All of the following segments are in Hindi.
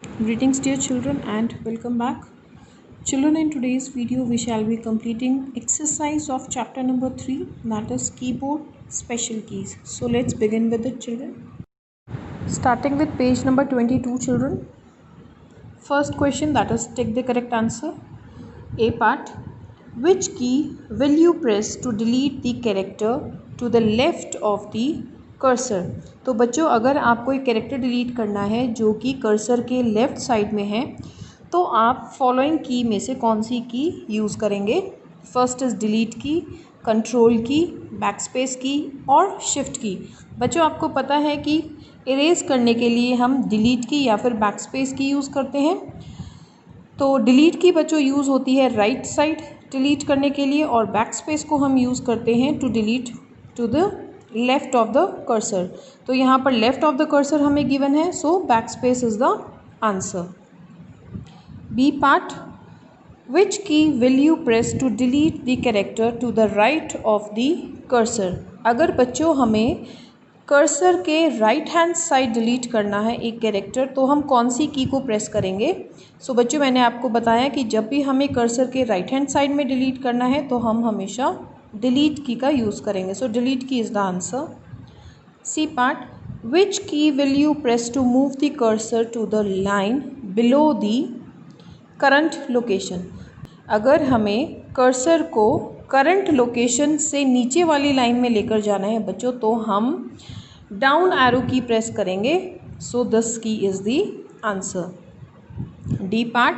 Greetings dear children and welcome back. Children, in today's video we shall be completing exercise of chapter number 3, that is keyboard special keys. So let's begin with it, children. Starting with page number 22, children. First question, that is take the correct answer. A part, which key will you press to delete the character to the left of the cursor. तो बच्चों अगर आपको एक कैरेक्टर डिलीट करना है जो कि कर्सर के लेफ़्ट साइड में है तो आप फॉलोइंग की में से कौन सी की यूज़ करेंगे। फर्स्ट इज़ डिलीट की, कंट्रोल की, बैकस्पेस की और शिफ्ट की। बच्चों आपको पता है कि इरेज करने के लिए हम डिलीट की या फिर बैकस्पेस की यूज़ करते हैं। तो डिलीट की बच्चों यूज़ होती है राइट साइड डिलीट करने के लिए और बैकस्पेस को हम यूज़ करते हैं to delete to the left of the cursor. तो यहाँ पर लेफ्ट ऑफ द कर्सर हमें गिवन है, so backspace is the answer. B part, which key will you press to delete the character to the right of the cursor. अगर बच्चों हमें कर्सर के राइट हैंड साइड डिलीट करना है एक कैरेक्टर तो हम कौन सी की को प्रेस करेंगे। सो बच्चों मैंने आपको बताया कि जब भी हमें कर्सर के राइट हैंड साइड में डिलीट करना है तो हम हमेशा डिलीट की का यूज़ करेंगे। So delete key is the answer. C part, which key will you press to move the cursor to the line below the current location. अगर हमें कर्सर को करंट लोकेशन से नीचे वाली लाइन में लेकर जाना है बच्चों तो हम डाउन एरो की प्रेस करेंगे। So this key is the answer. D part,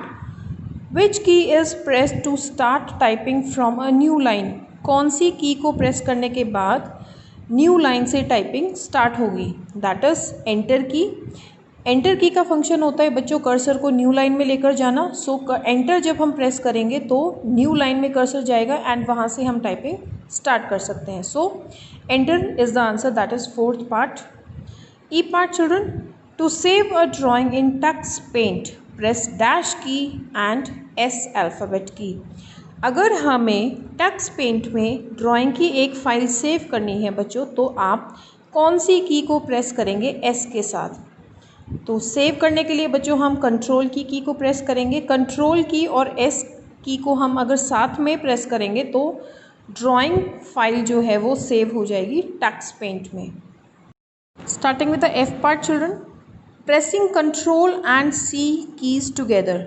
which key is press to start typing from a new line. कौन सी की को प्रेस करने के बाद न्यू लाइन से टाइपिंग स्टार्ट होगी। That is enter key. Enter key का फंक्शन होता है बच्चों कर्सर को न्यू लाइन में लेकर जाना। सो एंटर जब हम प्रेस करेंगे तो न्यू लाइन में कर्सर जाएगा एंड वहाँ से हम टाइपिंग स्टार्ट कर सकते हैं। So enter is the answer, that is fourth part. E part children, to save a drawing in Tux Paint press dash key and S alphabet key. अगर हमें टक्स पेंट में ड्राइंग की एक फ़ाइल सेव करनी है बच्चों तो आप कौन सी की को प्रेस करेंगे एस के साथ। तो सेव करने के लिए बच्चों हम कंट्रोल की को प्रेस करेंगे। कंट्रोल की और एस की को हम अगर साथ में प्रेस करेंगे तो ड्राइंग फाइल जो है वो सेव हो जाएगी टक्स पेंट में। Starting with the F part children, pressing control and C keys together.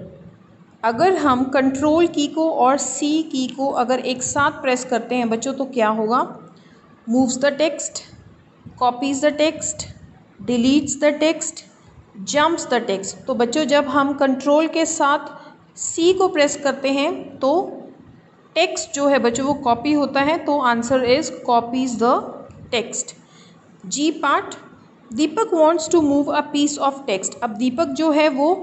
अगर हम कंट्रोल की को और सी की को अगर एक साथ प्रेस करते हैं बच्चों तो क्या होगा। Moves the text, copies the text, deletes the text, jumps the text. तो बच्चों जब हम कंट्रोल के साथ सी को प्रेस करते हैं तो टेक्स्ट जो है बच्चों वो कॉपी होता है, तो answer is copies the text. G part, Deepak wants to move a piece of text. अब दीपक जो है वो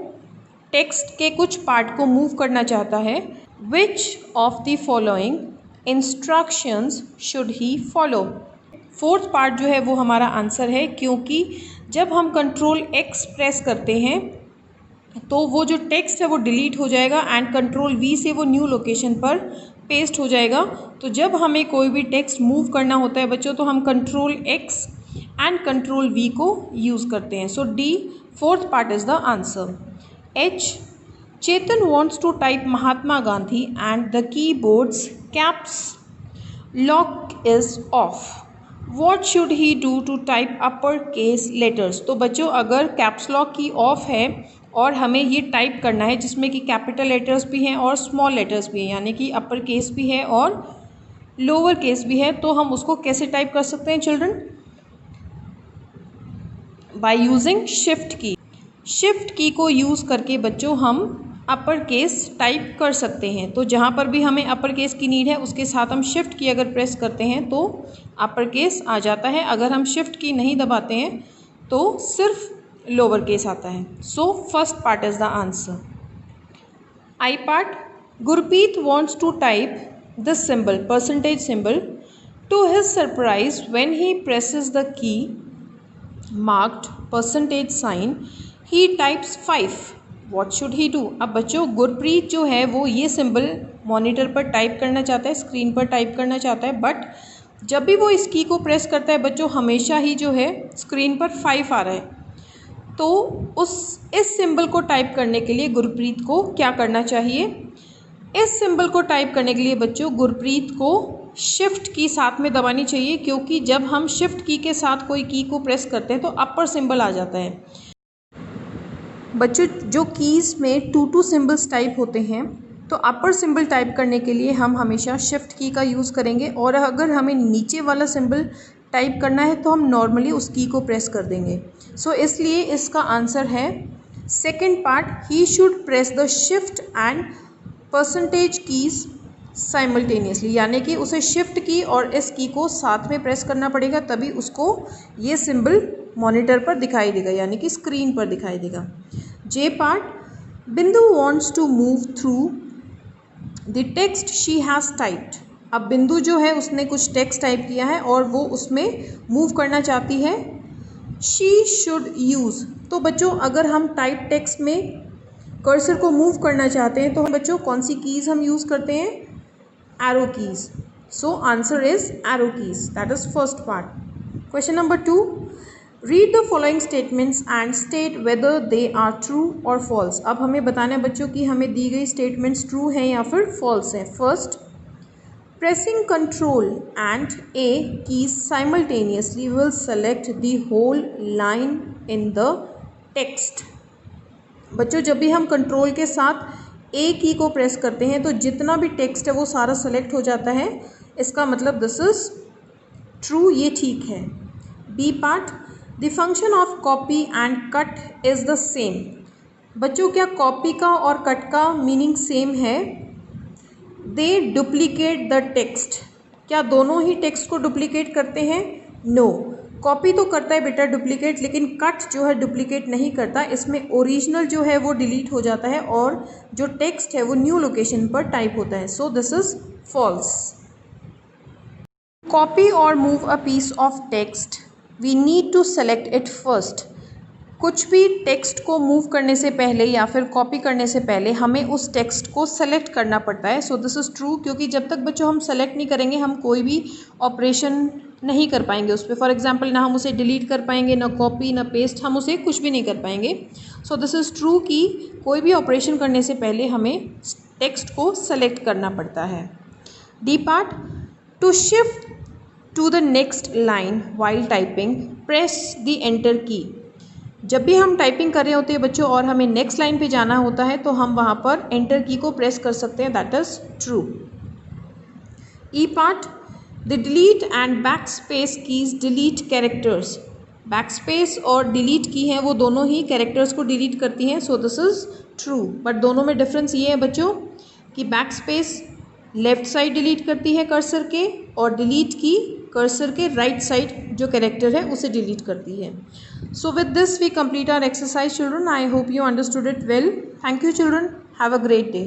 टेक्स्ट के कुछ पार्ट को मूव करना चाहता है। Which of the following instructions should he follow. Fourth part जो है वो हमारा आंसर है, क्योंकि जब हम कंट्रोल एक्स प्रेस करते हैं तो वो जो टेक्स्ट है वो डिलीट हो जाएगा एंड कंट्रोल वी से वो न्यू लोकेशन पर पेस्ट हो जाएगा। तो जब हमें कोई भी टेक्स्ट मूव करना होता है बच्चों तो हम control X and control V को यूज़ करते हैं। So the fourth part is the answer. H, Chetan wants to type Mahatma Gandhi and the keyboard's caps lock is off. What should he do to type uppercase letters? तो बच्चों अगर कैप्स लॉक की ऑफ है और हमें ये टाइप करना है जिसमें कि कैपिटल लेटर्स भी हैं और स्मॉल लेटर्स भी हैं, यानी कि अपर केस भी है और लोअर केस भी है, तो हम उसको कैसे टाइप कर सकते हैं चिल्ड्रन। बाय यूजिंग शिफ्ट की। शिफ्ट की को यूज़ करके बच्चों हम अपर केस टाइप कर सकते हैं। तो जहाँ पर भी हमें अपर केस की नीड है उसके साथ हम शिफ्ट की अगर प्रेस करते हैं तो अपर केस आ जाता है। अगर हम शिफ्ट की नहीं दबाते हैं तो सिर्फ लोअर केस आता है। So first part is the answer. I part, Gurpreet wants to type this symbol percentage symbol to his surprise when he presses the key marked percentage sign he types 5। What should he do. अब बच्चों गुरप्रीत जो है वो ये सिंबल मॉनिटर पर टाइप करना चाहता है, स्क्रीन पर टाइप करना चाहता है, बट जब भी वो इस की को प्रेस करता है बच्चों हमेशा ही जो है स्क्रीन पर 5 आ रहा है। तो इस सिंबल को टाइप करने के लिए गुरप्रीत को क्या करना चाहिए? इस सिंबल को टाइप करने के लिए बच्चों गुरप्रीत को शिफ्ट की साथ में दबानी चाहिए, क्योंकि जब हम शिफ्ट की के साथ कोई की को प्रेस करते हैं तो अपर सिंबल आ जाता है। बच्चों जो कीज़ में 2 सिंबल्स टाइप होते हैं, तो अपर सिंबल टाइप करने के लिए हम हमेशा शिफ्ट की का यूज़ करेंगे, और अगर हमें नीचे वाला सिंबल टाइप करना है तो हम नॉर्मली उस की को प्रेस कर देंगे। सो इसलिए इसका आंसर है second part, he should press the shift and percentage keys simultaneously, यानी कि उसे शिफ्ट की और इस की को साथ में प्रेस करना पड़ेगा, तभी उसको ये सिंबल मॉनिटर पर दिखाई देगा, यानी कि स्क्रीन पर दिखाई देगा। J part, Bindu wants to move through the text she has typed. अब बिंदु जो है उसने कुछ टेक्स्ट टाइप किया है और वो उसमें मूव करना चाहती है। शी शुड यूज़, तो बच्चों अगर हम टाइप टेक्स्ट में कर्सर को मूव करना चाहते हैं तो बच्चों कौन सी कीज़ हम यूज़ करते हैं? Arrow keys. So answer is arrow keys, that is first part. Question number 2, read the following statements and state whether they are true or false. अब हमें बताना है बच्चों कि हमें दी गई स्टेटमेंट्स ट्रू हैं या फिर फॉल्स हैं। First, pressing control and A keys simultaneously will select the whole line in the text. बच्चों जब भी हम कंट्रोल के साथ ए की को प्रेस करते हैं तो जितना भी टेक्स्ट है वो सारा सेलेक्ट हो जाता है, इसका मतलब दिस इज ट्रू, ये ठीक है। B part, the function of copy and cut is the same. बच्चों क्या कॉपी का और कट का मीनिंग सेम है? दे डुप्लीकेट द टेक्स्ट, क्या दोनों ही टेक्स्ट को डुप्लीकेट करते हैं? नो, कॉपी तो करता है बेटा डुप्लीकेट, लेकिन कट जो है डुप्लीकेट नहीं करता। इसमें ओरिजिनल जो है वो डिलीट हो जाता है और जो टेक्स्ट है वो न्यू लोकेशन पर टाइप होता है। So this is false. Copy और move a piece of text we need to select it first. कुछ भी टेक्स्ट को मूव करने से पहले या फिर कॉपी करने से पहले हमें उस टेक्स्ट को सेलेक्ट करना पड़ता है। सो दिस इज़ ट्रू, क्योंकि जब तक बच्चों हम सेलेक्ट नहीं करेंगे हम कोई भी ऑपरेशन नहीं कर पाएंगे उस पर। फॉर एग्जांपल ना हम उसे डिलीट कर पाएंगे, ना कॉपी, ना पेस्ट, हम उसे कुछ भी नहीं कर पाएंगे। सो दिस इज़ ट्रू कि कोई भी ऑपरेशन करने से पहले हमें टेक्स्ट को सेलेक्ट करना पड़ता है। D part, to shift to the next line while typing press the enter key. जब भी हम टाइपिंग कर रहे होते हैं बच्चों और हमें नेक्स्ट लाइन पे जाना होता है तो हम वहाँ पर एंटर की को प्रेस कर सकते हैं, that is true. E part, the delete and back space keys delete characters. Back space और डिलीट की हैं वो दोनों ही कैरेक्टर्स को डिलीट करती हैं, so this is true. But दोनों में डिफरेंस ये है बच्चों कि back space left side delete करती है कर्सर के और डिलीट की कर्सर के राइट साइड जो कैरेक्टर है उसे डिलीट करती है। So with this we complete our exercise children. I hope you understood it well. Thank you children, have a great day.